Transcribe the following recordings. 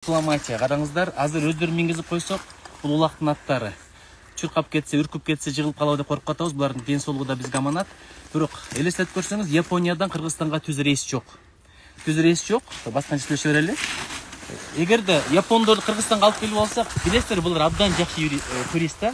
Дипломатия. Караңыздар, азыр өздөрү мингизип койсок, бул улактын аттары. Чуркап кетсе, үркүп кетсе, жыгылып калабы деп коркуп атабыз. Булардын ден соолугу да бизге аманат. Бирок элестетип көрсөңүз, Япониядан Кыргызстанга түз рейс жок. Түз рейс жок. Башкача сүйлөшө берели. Эгерде япондорду Кыргызстанга алып келип алсак, билесиздер, булар абдан жакшы турист да.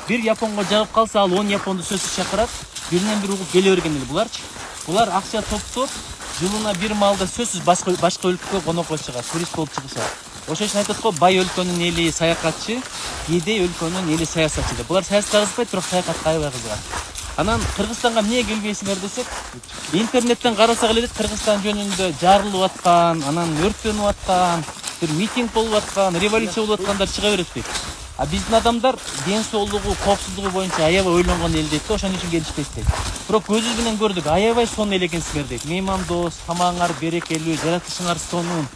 Бир японго жагып калса, ал 10 японду сөзсүз чакырат. Биринен бир угуп келе берген эле буларчы. Булар акча топтоп, жылына бир малда сөзсүз башка өлкөгө конокко чыгат, турист болуп чыгышат. Ошон үчүн айтат го, бай өлкөнүн эли саякатчы, кедей өлкөнүн эли саясатчы деп. Булар саясатка кызыкпайт, бирок саякатка аябай кызыгат. Анан Кыргызстанга эмне келбейсиңер десек, интернеттен карасак эле Кыргызстан жөнүндө жарылып аткан, анан өрттөнүп аткан, бир митинг болуп аткан, революция болуп аткандар чыга берет дейт. А биздин адамдар ден соолугу, коопсуздугу боюнча аябай ойлонгон эл дейт да, ошон үчүн келишпейт дейт. Бирок көзүбүз менен көрдүк, аябай сонун эл экенсиңер дейт. Меймандос, тамагыңар берекелүү, жаратылышыңар сонун,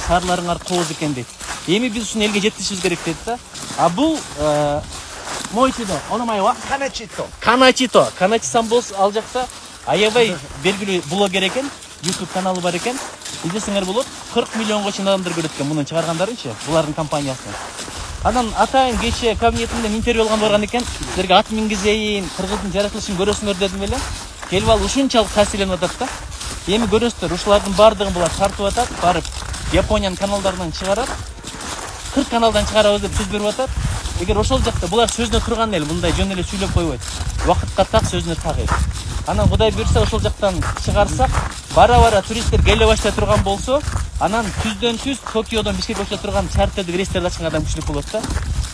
шаарларыңар кооз экен дейт. Эми биз ушун элге жеткиришибиз керек дейт да. А бул Моичидо, ономай ва? Каначито. Каначи-сан болсо ал жакта аябай белгилүү блогер экен, YouTube каналы бар экен. Издесеңер болот, 40 миллионго чейин адамдар көрөт экен мунун чыгаргандарынчы, булардын компаниясын. Анан атайын кече кабинетинде интервью алган барган экен. Силерге ат мингизейин, кыргыздын жаратылышын көрөсүңөр дедим эле. Келип алып ушунчалык таасирленип атат да. Эми көрөсүздөр, ушулардын баардыгын булар тартып атат, барып Япониянын каналдарынан чыгарат. 40 каналдан чыгарабыз деп сөз берип атат. Эгер ошол жакта булар сөзүнө турган эл, мындай жөн эле сүйлөп койбойт. Убакытка так сөзүнө так эл. Анан Кудай буйрса ошол жактан чыгарсак, бара туристтер келе баштай турган болсо, анан түздөн-түз Токиодон Бишкекке уча турган чартердик рейстерди ачкан адам күчүлүк болот да.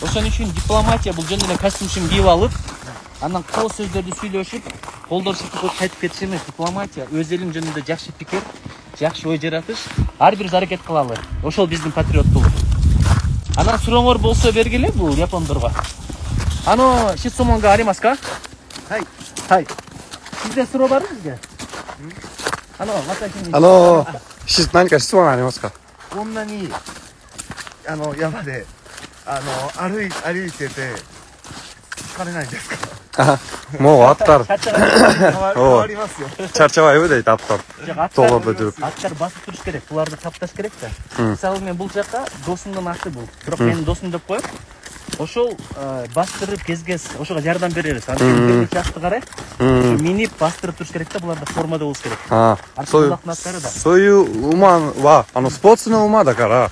Ошон үчүн дипломатия бул жөн эле костюм кийип алып, анан кол сөздөрдү сүйлөшүп, колдор сытып коюп кайтып кетиш эмес. Дипломатия өз элиң жөнүндө жакшы пикир, жакшы ой жаратыш, ар бирибиз аракет кылалы. Ошол биздин патриоттук. Анан сурооңор болсо бергиле бул япондорго. Шитсомонга аримасу ка? Хай. Сизде суроо барбы бизге? Наниか質問ありますか？こんなに山で歩いてて疲れないですか？もう終わったら変わりますよ。Çarşava evi de taptap. Толып өтүп. Аттар басып туруш керек, буларды тапташ керек да. Мисалы мен бул жака досумдун аты бул. Бирок менин досум деп коем. Ошол бастырып кез ошого жардам беребиз. Анан бир чакты карай. Минип бастырып туруш керек да, буларда формада болуш керек. そういう馬はスポーツの馬だから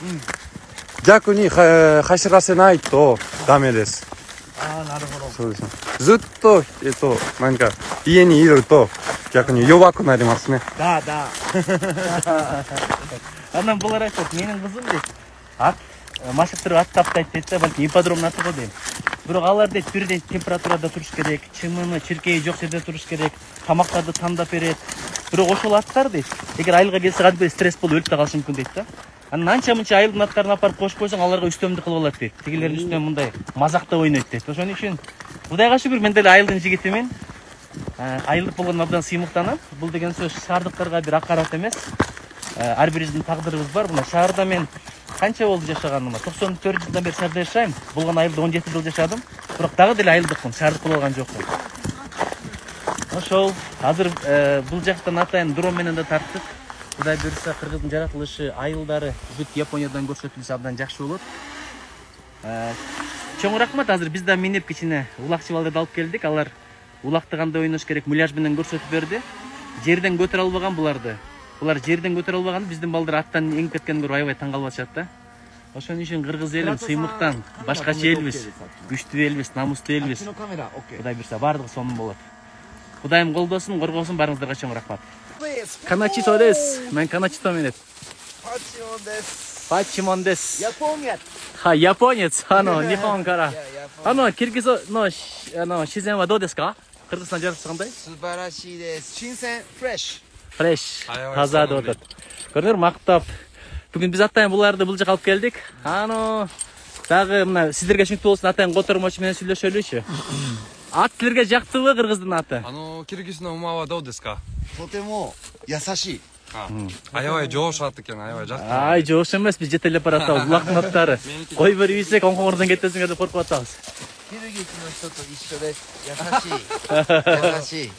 逆に走らせないとダメです。なるほど。そうですね。ずっと何か家にいると逆に弱くなりますね。Анан булар айтат, менин кызым дейт, ат машыктырып ат таптайт дейт да, балки ипподромдун аты го дейт. Бирок алар дейт бирдей температурада туруш керек, чымыны, чиркеи жок жерде туруш керек, тамактарды тандап берет. Бирок ошол аттар дейт, эгер айылга келсе кадимки стресс болуп өлүп да калышы мүмкүн дейт да. Анан анча-мынча айылдын аттарын апарып кошуп койсоң, аларга үстөмдүк кылып алат дейт. Тигилердин үстүнөн мындай мазакта ойнойт дейт. Ошон үчүн Кудайга шүгүр, мен деле айылдын жигитимин. Айылдык болгондо абдан сыймыктанам. Бул деген сөз шаардыктарга бир акарат эмес. Ар бирибиздин тагдырыбыз бар. Мына шаарда мен канча болду жашаганыма? 94 жылдан бери шаарда жашайм. Болгон айылда 17 жыл жашадым. Бирок дагы деле айылдыкмын, шаардык боло алган жокмун. Ошол азыр бул жактан атайын дрон менен да тарттык. Кудай буйрса кыргыздын жаратылышы, айылдары бүт Япониядан көрсөтүлсө абдан жакшы болот. Чоң рахмат, азыр биз да минип кичине улакчы балдарды алып келдик. Алар улактаганда ойнош керек муляж менен көрсөтүп берди. Жерден көтөрө албаган буларды. Булар жерден көтөрө албаган, биздин балдар аттан эңип кеткенге көрүп аябай таң калып атышат да. Ошон үчүн кыргыз элим сыймыктан, башкача элбиз, күчтүү элбиз, намустуу элбиз. Кудай буйрса баардыгы сонун болот. Кудайым колдосун, коргосун, баарыңыздарга чоң рахмат. Каначито дес. Мен Каначито менен. Пачимон дес. Японец. Нихон кара. Киргиз шизен ва до десу ка? Кыргызстан жаратылышы кандай? Субараший десу. Шинсен, Фреш. Таза деп атат. Көрдүңөр, мактап. Бүгүн биз атайын буларды бул жака алып келдик. Дагы мына сиздерге түшүнүктүү болсун, атайын котормочу менен сүйлөшөлүчү. Ат силерге жактыбы кыргыздын аты? キルギスの馬はどうですか？とても優しい。аябай жоош ат экен, аябай жакшы. Ай, жоош эмес, биз жетелеп баратабыз. Улактын аттары. Кой берип ийсек, оңкоңордон кетесиңер деп коркуп атабыз. キルギスの人と一緒です。優しい。優しい。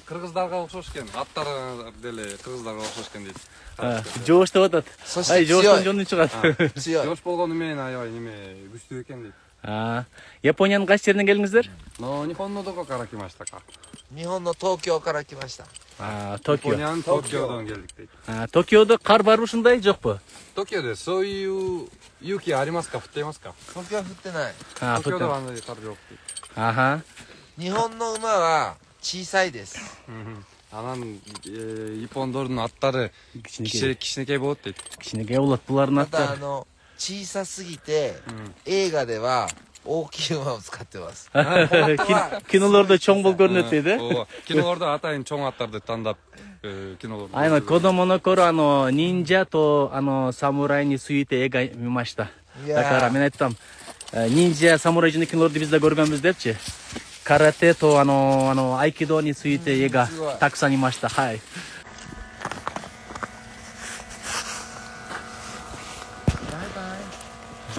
Кыргыздарга окшош экен. Аттары деле кыргыздарга окшош экен дейт. жоош деп атат. そして Ай, 強 жооштон い。 жонун чыгат. 強い。 Жош болгону менен аябай неме күчтүү экен дейт. Япониянын кайсы жеринен келдиңиздер? の日本のどこから来ましたか？日本の東京から来ました。 Токио. 東京ドンゲルディ。 Токиодо кар барбы ушундай, жокпу? 東京でそういう勇気ありますか？降っていますか？東京は降ってない。東京ではあんまり軽く。 아하. 日本の馬は小さいです。 Анан Япон дордун аттары кичинекей болот дейт. Кичинекей болот булардын また аттары. 小さすぎて、映画では大きい馬を使ってます。 Кинолордо чоң болуп көрүнөт дейт, э? Ооба. Кинолордо атайын чоң аттарды тандап кинолордо. Айна子供の頃忍者と侍について映画見ました。だからмен айттым, ninja samurai жөнүндө кинолорду биз да көргөнбүз депчи. Карате то айкидоについて映画たくさん見ました。はい。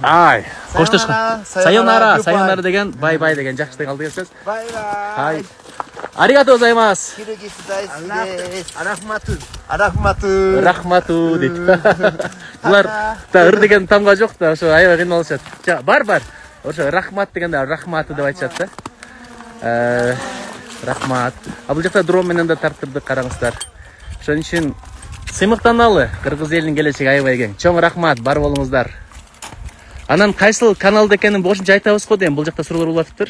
Ай, коштошкон. Сайонара, сайонара деген, бай-бай деген жакшы калды келсеңиз. バイバイ。はい。ありがとうございます。キルギス大好きです。アラフマトゥ。アラフマトゥ。 Рахмату дейт. Булар да ыр деген тамга жок да, ошо аябай кыйналышат. Жа, бар. Ошо рахмат дегенде рахмату деп айтышат да. Рахмат. Бул жакта дрон менен да тарттырдык, караңыздар. Ошон үчүн сыймыктаналы. Кыргыз элинин келечеги аябай кең. Чоң рахмат, бар болуңуздар. Анан кайсыл каналда экенин кошумча айтабыз го дейм. Бул жакта суроолор болуптур.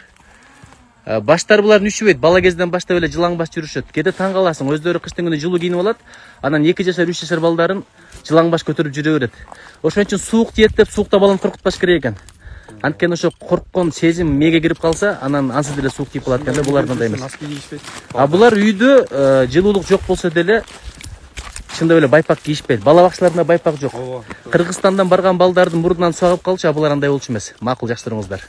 Баштар буларын үшүбөйт, бала кезден баштап эле жылаңбаш жүрүшөт. Кээде таң каласың, өздөрү кыштын күнү жылуу кийинип алат, анан 2 жашар, 3 жашар балдарын жылаңбаш көтөрүп жүрө берет. Ошон үчүн суук тиет деп суукта баланы коркутпаш керек экен. Анткени ошо корккон сезим мээге кирип калса, анан ансыз деле суук тиип калат экен да, булардан да эмес. Булар үйдө жылуулук жок болсо деле чындап эле байпак кийишпейт. Бала бакчаларында байпак жок. Кыргызстандан барган балдардын мурдунан суу агып калчу, булар андай болчу эмес. Макул, жакшы туруңуздар.